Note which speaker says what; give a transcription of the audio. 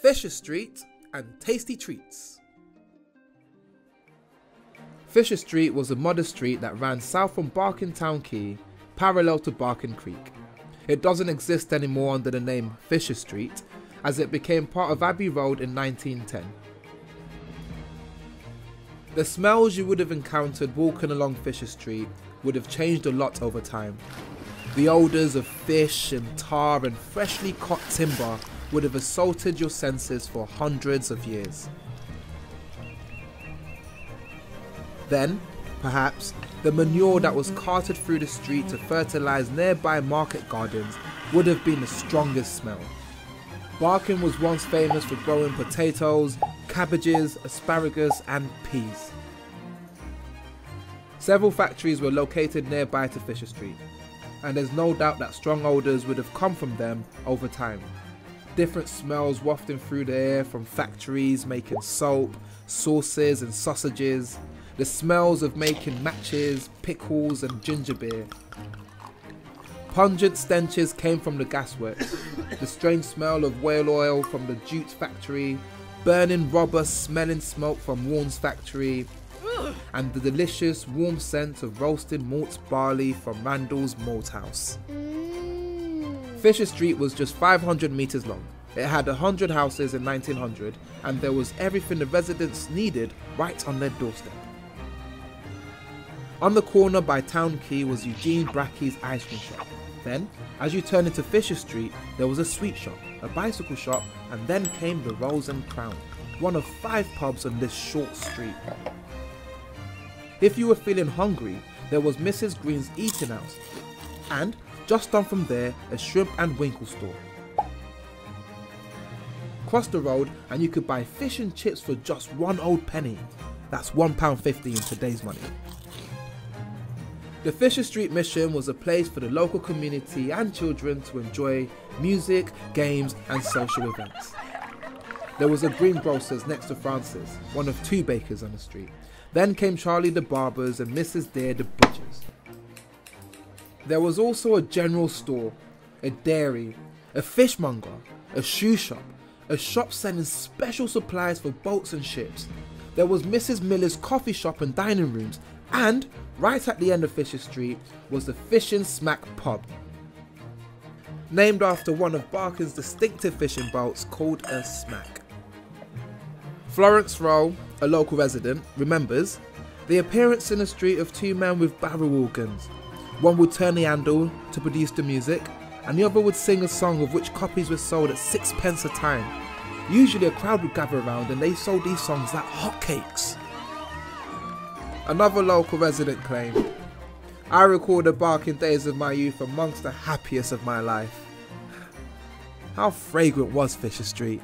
Speaker 1: Fisher Street and tasty treats. Fisher Street was a modest street that ran south from Barking Town Quay, parallel to Barking Creek. It doesn't exist anymore under the name Fisher Street, as it became part of Abbey Road in 1910. The smells you would have encountered walking along Fisher Street would have changed a lot over time. The odours of fish and tar and freshly cut timber would have assaulted your senses for hundreds of years. Then, perhaps, the manure that was carted through the street to fertilise nearby market gardens would have been the strongest smell. Barking was once famous for growing potatoes, cabbages, asparagus and peas. Several factories were located nearby to Fisher Street, and there's no doubt that strong odours would have come from them over time. Different smells wafting through the air from factories making soap, sauces and sausages, the smells of making matches, pickles and ginger beer. Pungent stenches came from the gasworks, the strange smell of whale oil from the jute factory, burning rubber smelling smoke from Warne's factory, and the delicious warm scent of roasted malt barley from Randall's Malt House. Fisher Street was just 500 metres long. It had 100 houses in 1900 and there was everything the residents needed right on their doorstep. On the corner by Town Quay was Eugene Brackey's ice cream shop. Then, as you turn into Fisher Street, there was a sweet shop, a bicycle shop, and then came the Rose and Crown, one of 5 pubs on this short street. If you were feeling hungry, there was Mrs. Green's Eating House, and just on from there, a shrimp and winkles store. Cross the road and you could buy fish and chips for just one old penny. That's £1.50 in today's money. The Fisher Street Mission was a place for the local community and children to enjoy music, games and social events. There was a greengrocer's next to Francis, one of 2 bakers on the street. Then came Charlie the Barber's and Mrs. Dear the Butcher's. There was also a general store, a dairy, a fishmonger, a shoe shop, a shop selling special supplies for boats and ships. There was Mrs. Miller's coffee shop and dining rooms, and right at the end of Fisher Street was the Fish and Smack pub, named after one of Barking's distinctive fishing boats called a smack. Florence Rowe, a local resident, remembers the appearance in the street of 2 men with barrel organs. One would turn the handle to produce the music, and the other would sing a song of which copies were sold at 6p a time. Usually a crowd would gather around and they sold these songs like hotcakes. Another local resident claimed, "I recall the Barking days of my youth amongst the happiest of my life." How fragrant was Fisher Street?